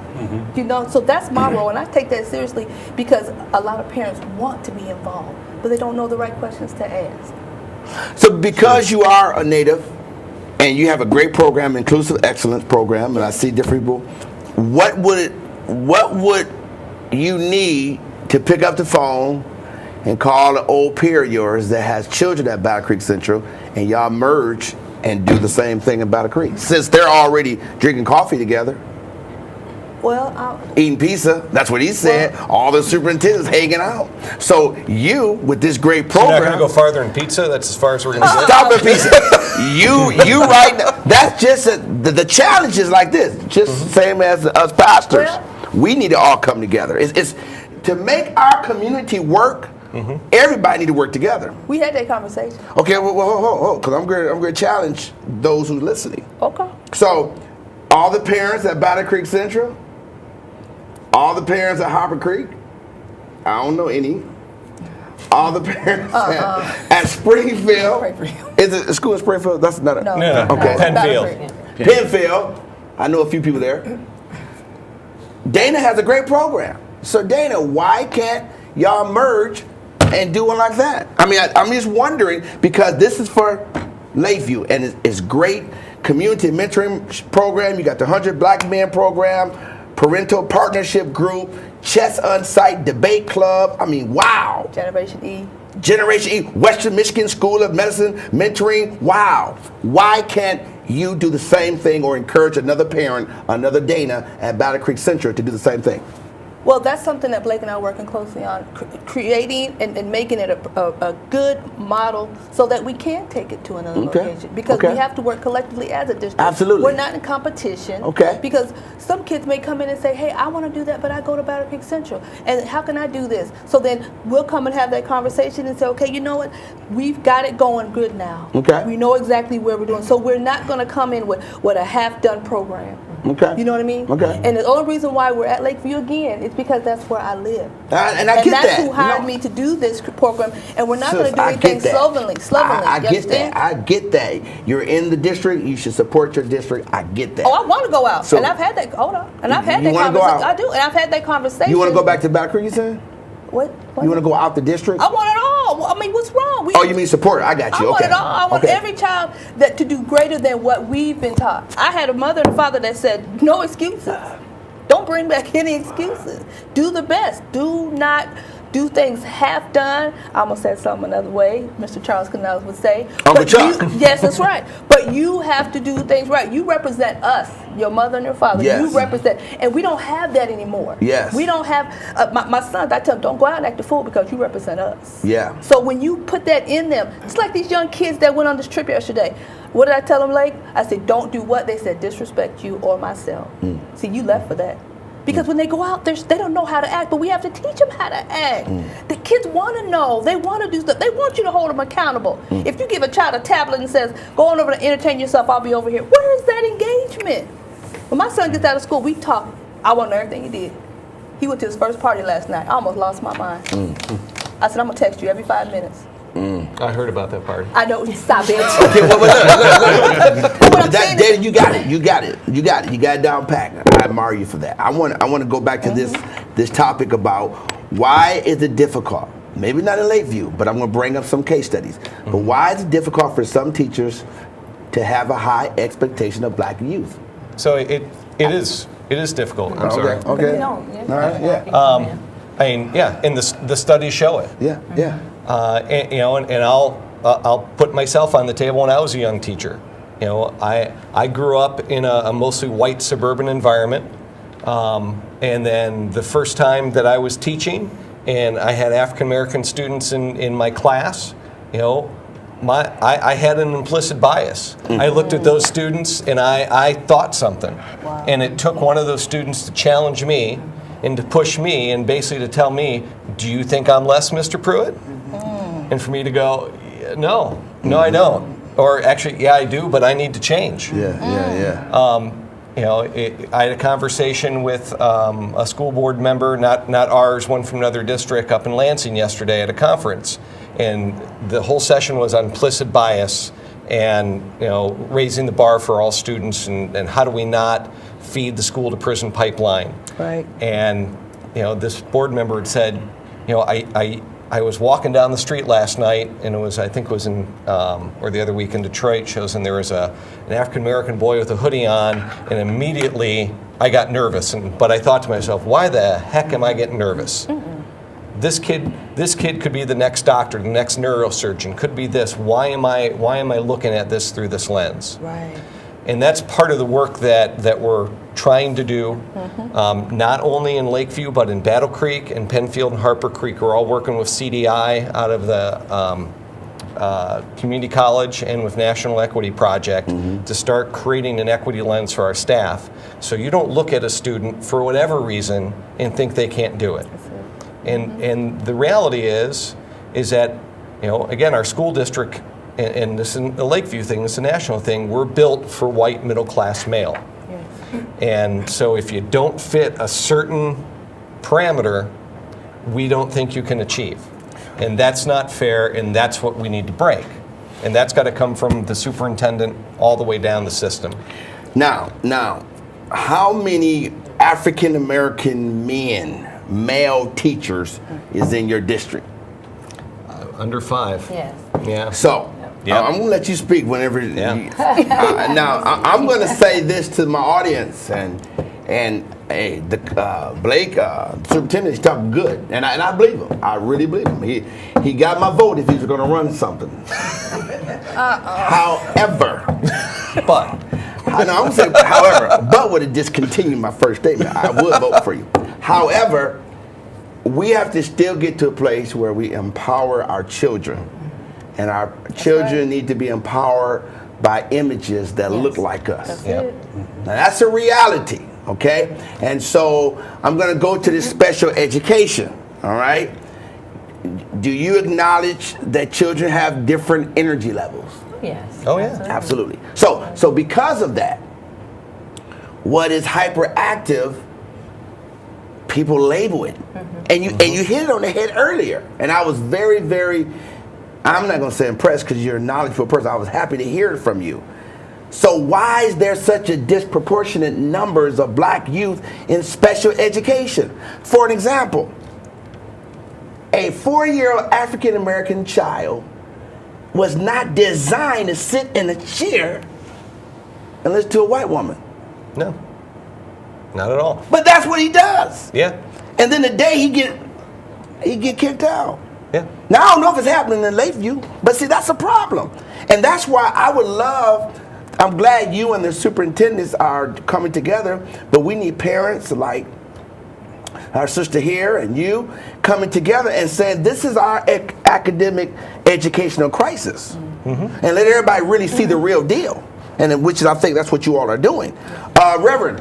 You know, so that's my role, and I take that seriously because a lot of parents want to be involved, but they don't know the right questions to ask. So because you are a native and you have a great program, Inclusive Excellence Program, and I see different people, what would you need to pick up the phone and call an old peer of yours that has children at Battle Creek Central, and y'all merge and do the same thing in Battle Creek, since they're already drinking coffee together? Well, eating pizza, that's what he said. All the superintendents hanging out. So you, with this great program, you're not going to go farther in pizza. That's as far as we're going to get. Stop at pizza. You right now. That's just the challenge is like this. Just same as us pastors. We need to all come together. It's to make our community work. Everybody need to work together. we had that conversation. Okay, well, because I'm going to challenge those who's listening. Okay. So, all the parents at Battle Creek Central, all the parents at Hopper Creek, I don't know any. All the parents at Springfield. Is it a school in Springfield? That's not a. No. Okay. Penfield. Penfield. I know a few people there. Dana has a great program. So Dana, why can't y'all merge and do one like that? I mean, I'm just wondering, because this is for Lakeview, and it's great community mentoring program. You got the 100 Black Men program, parental partnership group, chess on site debate club. I mean, wow. Generation E. Generation E, Western Michigan School of Medicine mentoring. Wow. Why can't you do the same thing or encourage another parent, another Dana at Battle Creek Central to do the same thing? Well, that's something that Blake and I are working closely on, creating and making it a good model so that we can take it to another location. Because we have to work collectively as a district. Absolutely. We're not in competition. Okay. Because some kids may come in and say, hey, I want to do that, but I go to Battle Creek Central. And how can I do this? So then we'll come and have that conversation and say, okay, you know what? We've got it going good now. Okay. We know exactly where we're doing. So we're not going to come in with a half-done program. Okay. You know what I mean? Okay. And the only reason why we're at Lakeview again is because that's where I live. And I get that. And that's who hired me to do this program. And we're not going to do anything slovenly. I get that. I get that. You're in the district. You should support your district. I get that. Oh, I want to go out. So, and I've had that. Hold on. And I've had you that wanna go conversation. out? I do. And I've had that conversation. You want to go back to Battle Creek, you said? What? You want to go out the district? I want it all. I mean, what's wrong? Oh, you mean support? I got you. I want Okay. it all. I want every child to do greater than what we've been taught. I had a mother and father that said, no excuses. Don't bring back any excuses. Do the best. Do not do things half done. I almost said something another way, Mr. Charles Canales would say. Uncle Chuck. Yes, that's right. But you have to do things right. You represent us, your mother and your father. Yes. You represent, and we don't have that anymore. Yes. We don't have, my sons, I tell them, don't go out and act a fool because you represent us. Yeah. So when you put that in them, it's like these young kids that went on this trip yesterday. What did I tell them, Lake? I said, don't do what? They said, disrespect you or myself. See, you left for that. Because when they go out, they don't know how to act, but we have to teach them how to act. The kids want to know. They want to do stuff. They want you to hold them accountable. If you give a child a tablet and says, go on over to entertain yourself, I'll be over here. Where is that engagement? When my son gets out of school, we talk. I want to know everything he did. He went to his first party last night. I almost lost my mind. I said, I'm going to text you every 5 minutes. I heard about that party. I know. Stop it. Okay, well, look. Daddy, you got it. You got it down packed. I admire you for that. I want to go back to this topic about why is it difficult? Maybe not in Lakeview, but I'm going to bring up some case studies. But why is it difficult for some teachers to have a high expectation of black youth? So it is difficult. I'm sorry. Okay. No, All right. Yeah. I mean, yeah, and the studies show it. Yeah. And I'll put myself on the table. When I was a young teacher, I grew up in a mostly white suburban environment, and then the first time that I was teaching, and I had African American students in my class, I had an implicit bias. I looked at those students and I thought something, and it took one of those students to challenge me and to push me and basically to tell me, do you think I'm less, Mr. Pruitt? And for me to go, no, I don't. Or actually, yeah, I do, but I need to change. Yeah. I had a conversation with a school board member, not ours, one from another district up in Lansing yesterday at a conference. And the whole session was on implicit bias and raising the bar for all students and how do we not feed the school to prison pipeline. Right. And this board member had said, I was walking down the street last night, and I think it was in, or the other week in Detroit, and there was an African American boy with a hoodie on, and immediately I got nervous. But I thought to myself, why the heck am I getting nervous? This kid could be the next doctor, the next neurosurgeon, could be this. Why am I looking at this through this lens? Right. And that's part of the work that we're trying to do, not only in Lakeview, but in Battle Creek and Penfield and Harper Creek. We're all working with CDI out of the community college and with National Equity Project to start creating an equity lens for our staff. So you don't look at a student for whatever reason and think they can't do it. And the reality is that, again, our school district, and this isn't a Lakeview thing, this is a national thing, we're built for white middle-class male. Yes. And so if you don't fit a certain parameter, we don't think you can achieve. And that's not fair, and that's what we need to break. And that's got to come from the superintendent all the way down the system. Now, how many African American male teachers is in your district? Under 5. Yes. Yeah. So, I'm going to let you speak whenever. Yeah. Now, I'm going to say this to my audience, and hey, Blake, superintendent, he's talking good, and I believe him. I really believe him. He got my vote if he was going to run something. However, But I know I'm saying, however, but would have discontinued my first statement. I would vote for you. However, we have to still get to a place where we empower our children. And our children need to be empowered by images that look like us. That's Yep. it. Now that's a reality, okay? And so I'm going to go to this special education, all right? Do you acknowledge that children have different energy levels? Yes. Oh, yeah. Absolutely. So because of that, what is hyperactive, people label it. And you hit it on the head earlier. And I was very, very, I'm not going to say impressed because you're a knowledgeable person. I was happy to hear it from you. So why is there such a disproportionate numbers of black youth in special education? For an example, a 4-year-old African American child was not designed to sit in a chair and listen to a white woman. No, not at all. But that's what he does. Yeah, And then the day he get kicked out. yeah. Now I don't know if it's happening in Lakeview, but see, that's a problem. And that's why I would love, I'm glad you and the superintendents are coming together, but we need parents like our sister here and you coming together and saying this is our academic educational crisis. And let everybody really see the real deal. And in which I think that's what you all are doing. Reverend,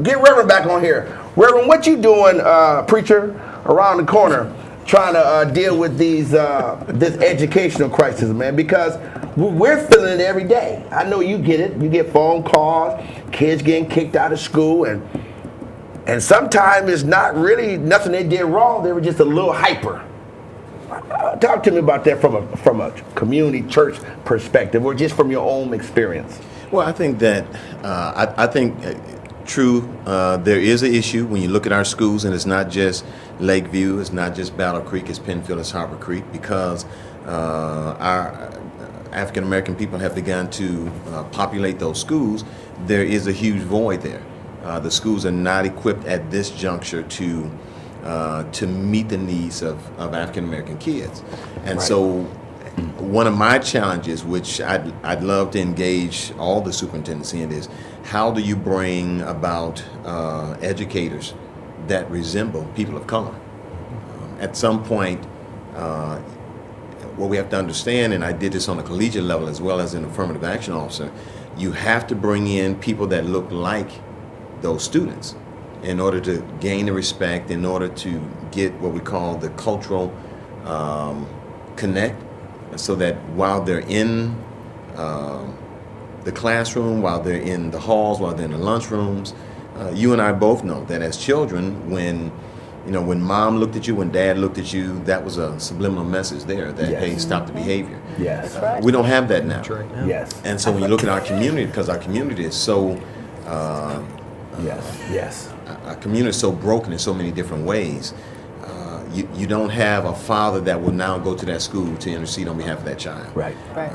get Reverend back on here. Reverend, what you doing, preacher, around the corner, trying to deal with these this educational crisis, man? Because we're feeling it every day. I know you get it. You get phone calls, kids getting kicked out of school, and sometimes it's not really nothing they did wrong. They were just a little hyper. Talk to me about that from a community church perspective, or just from your own experience. Well, I think that true. There is an issue when you look at our schools, and it's not just Lakeview, it's not just Battle Creek, it's Penfield, it's Harbor Creek, because our African American people have begun to populate those schools. There is a huge void there. The schools are not equipped at this juncture to meet the needs of African American kids, and so one of my challenges, which I'd love to engage all the superintendents in, is how do you bring about educators that resemble people of color? At some point, what we have to understand, and I did this on a collegiate level as well as an affirmative action officer, you have to bring in people that look like those students in order to gain the respect, in order to get what we call the cultural connect, so that while they're in the classroom, while they're in the halls, while they're in the lunchrooms, you and I both know that as children, when mom looked at you, when dad looked at you, that was a subliminal message there that, hey, stop the behavior. Yes. That's right. We don't have that now. That's right. Yeah. Yes. And so when you look at our community, because our community is so Yes. our community is so broken in so many different ways, you don't have a father that will now go to that school to intercede on behalf of that child. Right. Right.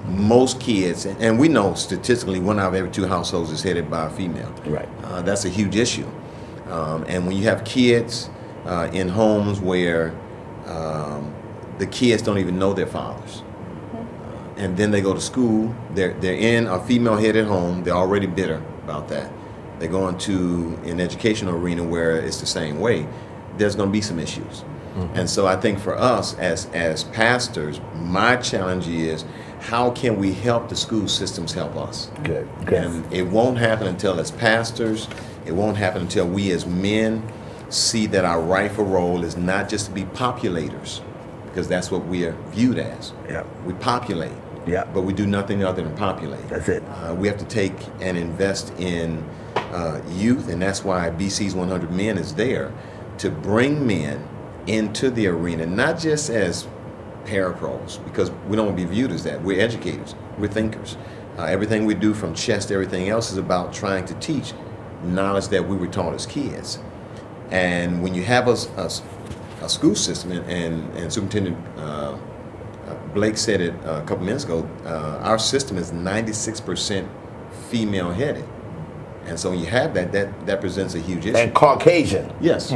Most kids, and we know statistically 1 out of every 2 households is headed by a female. Right. That's a huge issue. And when you have kids in homes where the kids don't even know their fathers, and then they go to school, they're in a female-headed home, they're already bitter about that. They go into an educational arena where it's the same way, there's going to be some issues. And so I think for us as pastors, my challenge is how can we help the school systems help us? Good. And it won't happen until as pastors, it won't happen until we as men see that our rightful role is not just to be populators, because that's what we are viewed as. Yeah. We populate, but we do nothing other than populate. That's it. We have to take and invest in youth, and that's why BC's 100 Men is there to bring men into the arena, not just as parapros, because we don't want to be viewed as that. We're educators, we're thinkers. Everything we do from chess to everything else is about trying to teach knowledge that we were taught as kids. And when you have a school system, and Superintendent Blake said it a couple minutes ago, our system is 96% female-headed. And so when you have that presents a huge issue. And Caucasian. Yes.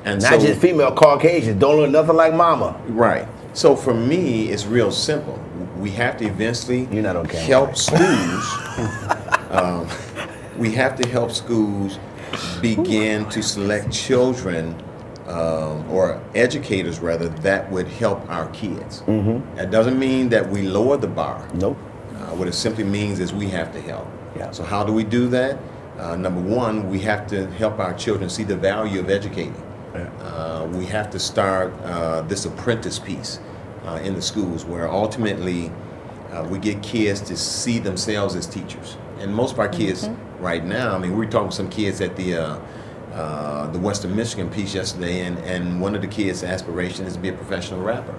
And Not just female, Caucasian. Don't look nothing like mama. Right. So for me, it's real simple. We have to eventually You're not on camera, help right? schools. We have to help schools begin to select children or educators rather that would help our kids. That doesn't mean that we lower the bar. Nope. What it simply means is we have to help. Yeah. So how do we do that? Number one, we have to help our children see the value of educating. We have to start this apprentice piece in the schools where ultimately we get kids to see themselves as teachers. And most of our kids right now, I mean, we were talking to some kids at the Western Michigan piece yesterday, and one of the kids' aspiration is to be a professional rapper.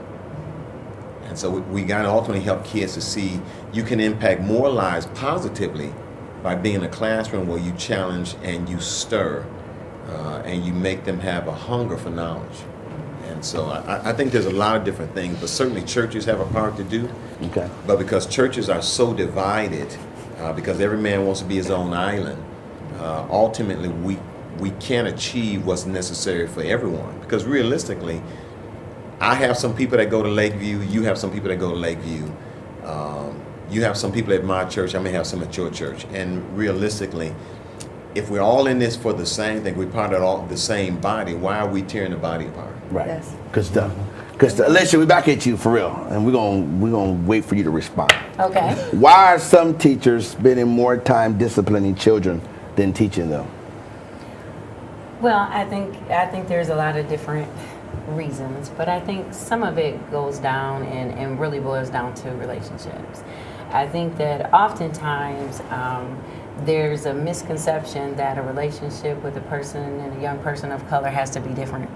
And so we got to ultimately help kids to see you can impact more lives positively by being in a classroom where you challenge and you stir and you make them have a hunger for knowledge. And so I think there's a lot of different things, but certainly churches have a part to do. Okay. But because churches are so divided, because every man wants to be his own island, ultimately we can't achieve what's necessary for everyone. Because realistically, I have some people that go to Lakeview, you have some people that go to Lakeview, you have some people at my church, I may have some at your church. And realistically, if we're all in this for the same thing, we're part of all the same body, why are we tearing the body apart? Right. Yes. Good stuff. Good stuff. Alicia, we're back at you for real, and we're gonna wait for you to respond. Okay. Why are some teachers spending more time disciplining children than teaching them? Well, I think there's a lot of different reasons, but I think some of it goes down and really boils down to relationships. I think that oftentimes there's a misconception that a relationship with a person and a young person of color has to be different.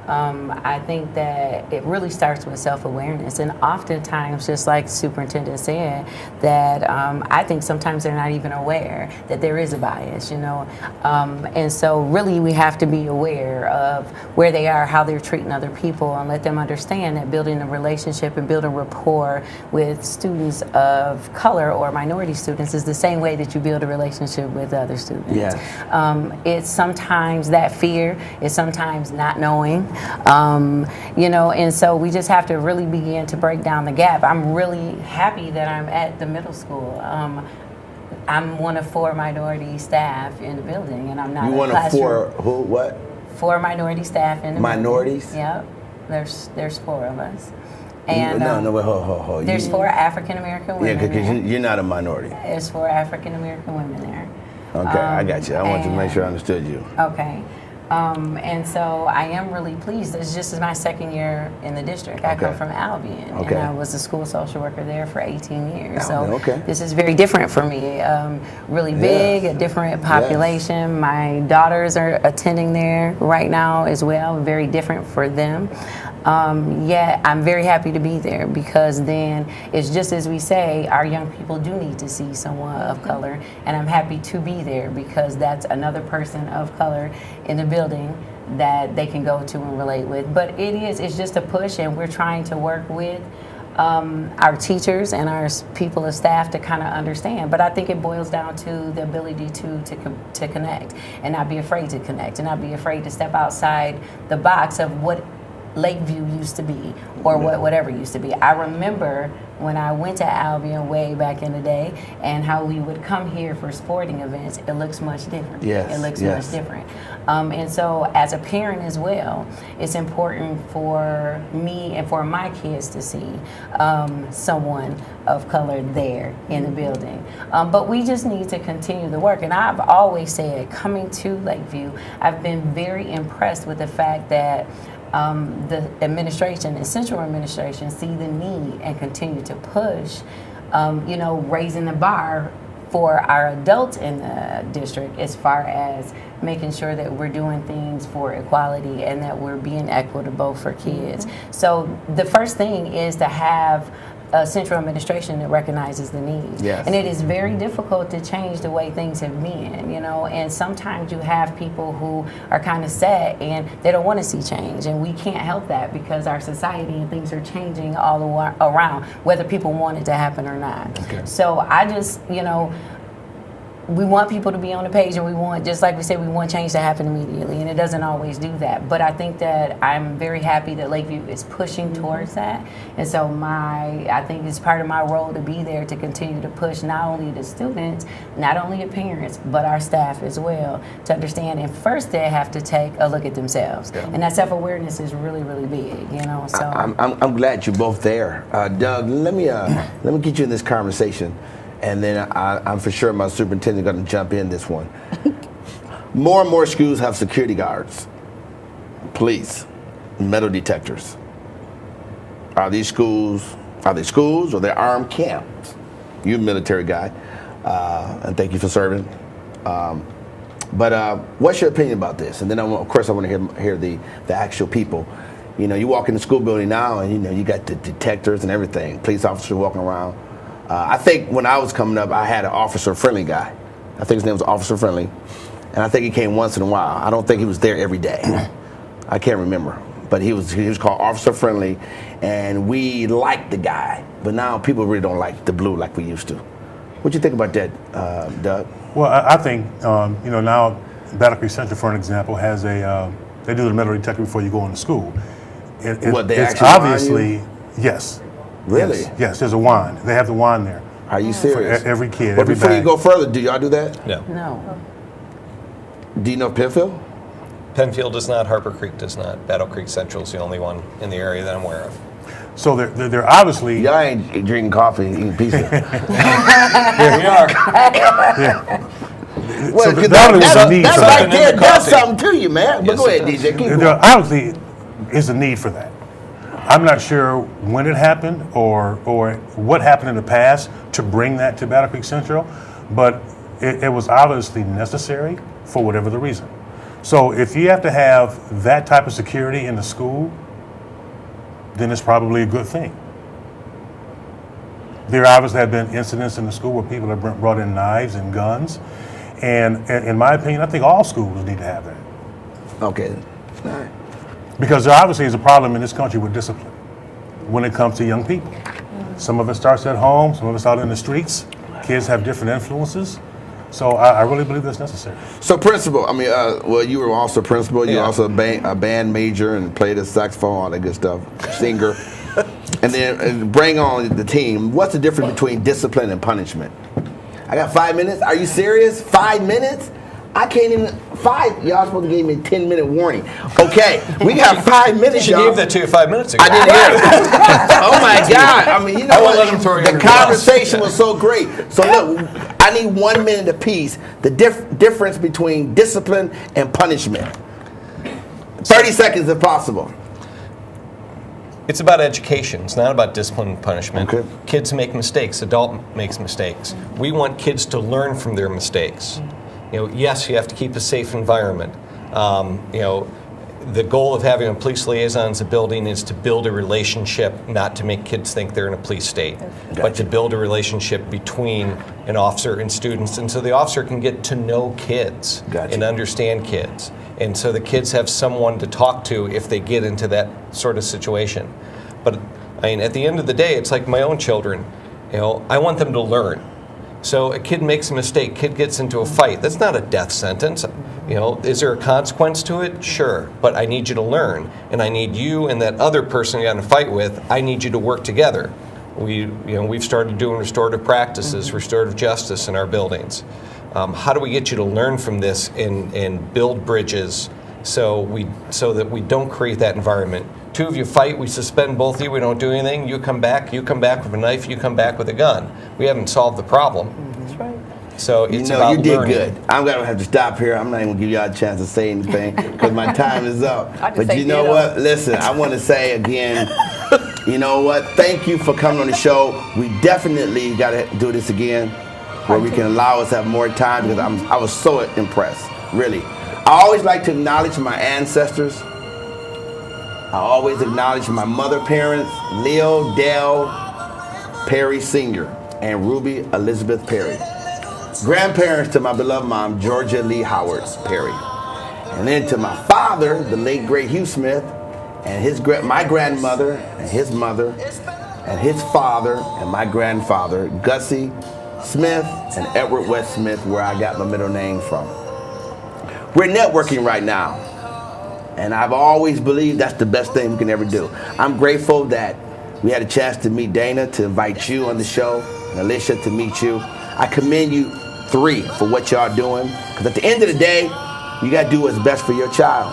I think that it really starts with self-awareness, and oftentimes, just like the superintendent said, that I think sometimes they're not even aware that there is a bias, you know, and so really we have to be aware of where they are, how they're treating other people, and let them understand that building a relationship and building rapport with students of color or minority students is the same way that you build a relationship with other students. Yes. It's sometimes that fear, it's sometimes not knowing. You know, and so we just have to really begin to break down the gap. I'm really happy that I'm at the middle school. I'm one of 4 minority staff in the building, and I'm not. You one of 4 who? What? 4 minority staff in the minorities. Building. Yep. There's 4 of us. And no, wait, hold. There's 4 African American women. Yeah, because you're not a minority. There's 4 African American women there. Okay, I got you. I wanted to make sure I understood you. Okay. And so I am really pleased. It's just my 2nd year in the district. I come from Albion, and I was a school social worker there for 18 years. So this is very different for me. Really big, a different population. Yes. My daughters are attending there right now as well. Very different for them. Yet I'm very happy to be there, because then it's just as we say, our young people do need to see someone of color, and I'm happy to be there because that's another person of color in the building that they can go to and relate with. But it's just a push, and we're trying to work with our teachers and our people of staff to kind of understand. But I think it boils down to the ability to connect and not be afraid to connect and not be afraid to step outside the box of what Lakeview used to be, or whatever used to be. I remember when I went to Albion way back in the day, and how we would come here for sporting events. It looks much different. Yes, it looks much different. And so as a parent as well, it's important for me and for my kids to see someone of color there in the building. But we just need to continue the work. And I've always said, coming to Lakeview, I've been very impressed with the fact that the administration and central administration see the need and continue to push, raising the bar for our adults in the district as far as making sure that we're doing things for equality and that we're being equitable for kids. So the first thing is to have a central administration that recognizes the need. Yes. And it is very difficult to change the way things have been, and sometimes you have people who are kind of set and they don't want to see change, and we can't help that because our society and things are changing all around, whether people want it to happen or not. Okay. So I just, we want people to be on the page, and we want, just like we said, we want change to happen immediately, and it doesn't always do that. But I think that I'm very happy that Lakeview is pushing towards that, and so I think it's part of my role to be there to continue to push not only the students, not only the parents, but our staff as well, to understand. And first, they have to take a look at themselves, and that self-awareness is really, really big. So I'm glad you're both there, Doug. Let me get you in this conversation. And then I'm for sure my superintendent going to jump in this one. More and more schools have security guards, police, metal detectors. Are they schools or they're armed camps? You're a military guy, and thank you for serving. But what's your opinion about this? And then of course I want to hear the actual people. You walk in the school building now, and you got the detectors and everything, police officers walking around. I think when I was coming up, I had an officer-friendly guy. I think his name was Officer Friendly, and I think he came once in a while. I don't think he was there every day. I can't remember, but he was called Officer Friendly, and we liked the guy. But now people really don't like the blue like we used to. What do you think about that, Doug? Well, I think now Battle Creek Central, for an example, has they do the metal detector before you go into school. It's obviously yes. Really? Yes, there's a wand. They have the wand there. Are you serious? For every kid, But every before bag. you go further, do y'all do that? no. Do you know Penfield? Penfield does not, Harper Creek does not. Battle Creek Central is the only one in the area that I'm aware of. So they're obviously. Y'all ain't drinking coffee and eating pizza. Here we are. Well, So there's a need that's for right that. there. The Does coffee. something to you, man. But Yes, go it ahead, does. DJ. Keep There going. obviously is a need for that. I'm not sure when it happened or what happened in the past to bring that to Battle Creek Central, but it was obviously necessary for whatever the reason. So if you have to have that type of security in the school, then it's probably a good thing. There obviously have been incidents in the school where people have brought in knives and guns, and in my opinion, I think all schools need to have that. Okay. All right. Because there obviously is a problem in this country with discipline when it comes to young people. Some of it starts at home, some of it's out in the streets. Kids have different influences. So I really believe that's necessary. So principal, well, you were also principal. You're Yeah. also a band major and played the saxophone, all that good stuff, singer. And then bring on the team. What's the difference between discipline and punishment? I got 5 minutes. Are you serious? 5 minutes? I can't even. Y'all supposed to give me a 10-minute warning. Okay, we got 5 minutes, She y'all. gave that to you 5 minutes ago. I didn't hear it. Oh my God! I mean, you know I won't what? let him throw you The under the bus. conversation was so great. So look, I need 1 minute apiece. The difference between discipline and punishment. 30 seconds, if possible. It's about education. It's not about discipline and punishment. Okay. Kids make mistakes. Adult makes mistakes. We want kids to learn from their mistakes. Yes, you have to keep a safe environment. The goal of having a police liaison in a building is to build a relationship, not to make kids think they're in a police state, but to build a relationship between an officer and students, and so the officer can get to know kids and understand kids. And so the kids have someone to talk to if they get into that sort of situation. But at the end of the day, it's like my own children. I want them to learn. So a kid makes a mistake, kid gets into a fight. That's not a death sentence. Is there a consequence to it? Sure, but I need you to learn, and I need you and that other person you got in a fight with. I need you to work together. We've started doing restorative practices, restorative justice in our buildings. How do we get you to learn from this and build bridges so that we don't create that environment? Two of you fight, we suspend both of you, we don't do anything, you come back with a knife, you come back with a gun. We haven't solved the problem. That's right. So it's about you did learning. good. I'm going to have to stop here. I'm not even going to give y'all a chance to say anything because my time is up. But you know what? Listen, I want to say again, you know what? Thank you for coming on the show. We definitely got to do this again where we can allow us to have more time because I was so impressed, really. I always like to acknowledge my ancestors. I always acknowledge my mother parents, Leo Dale Perry Sr. and Ruby Elizabeth Perry. Grandparents to my beloved mom, Georgia Lee Howard Perry. And then to my father, the late great Hugh Smith, and my grandmother, and his mother, and his father, and my grandfather, Gussie Smith and Edward West Smith, where I got my middle name from. We're networking right now, and I've always believed that's the best thing we can ever do. I'm grateful that we had a chance to meet Dana, to invite you on the show, and Alicia to meet you. I commend you three for what y'all doing, because at the end of the day, you got to do what's best for your child,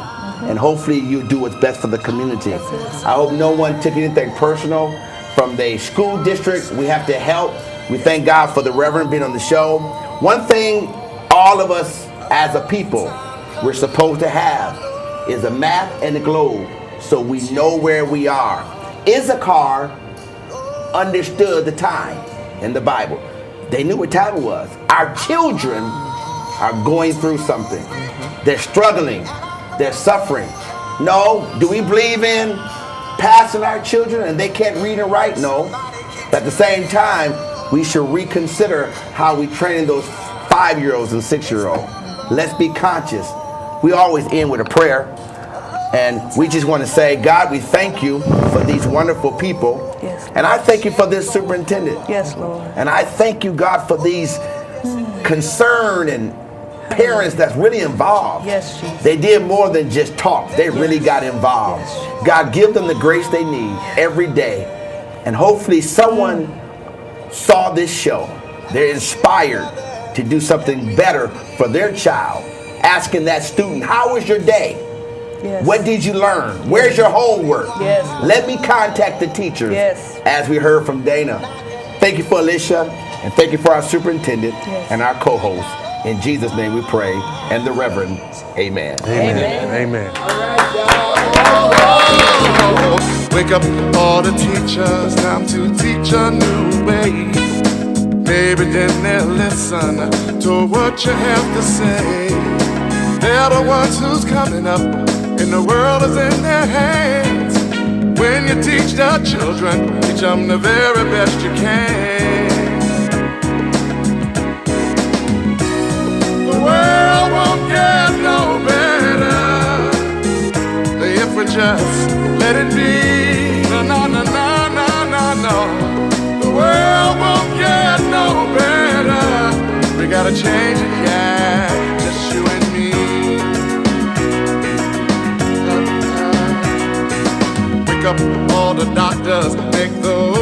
and hopefully you do what's best for the community. I hope no one took anything personal from the school district. We have to help. We thank God for the Reverend being on the show. One thing all of us as a people we're supposed to have is a map and a globe so we know where we are. Issachar understood the time in the Bible. They knew what time it was. Our children are going through something. They're struggling. They're suffering. No. Do we believe in passing our children and they can't read and write? No. At the same time, we should reconsider how we train those 5-year-olds and 6-year-olds. Let's be conscious. We always end with a prayer. And we just want to say, God, we thank you for these wonderful people. Yes. And I thank you for this superintendent. Yes, Lord. And I thank you, God, for these concerned and parents that's really involved. Yes, Jesus. They did more than just talk. They really got involved. Yes. God, give them the grace they need every day. And hopefully someone saw this show. They're inspired to do something better for their child. Asking that student, how was your day? Yes. What did you learn? Where's your homework? Yes. Let me contact the teachers. Yes. As we heard from Dana. Thank you for Alicia, and thank you for our superintendent and our co-host. In Jesus' name we pray, and the Reverend, amen. Amen. Amen. Wake up all the teachers, time to teach a new way. Maybe then they'll listen to what you have to say. They're the ones who's coming up, and the world is in their hands. When you teach the children, teach them the very best you can. The world won't get no better if we just let it be. No, no, no, no, no, no, no. The world won't get no better. We gotta change it, yeah, just you and me. Wake up all the doctors, make those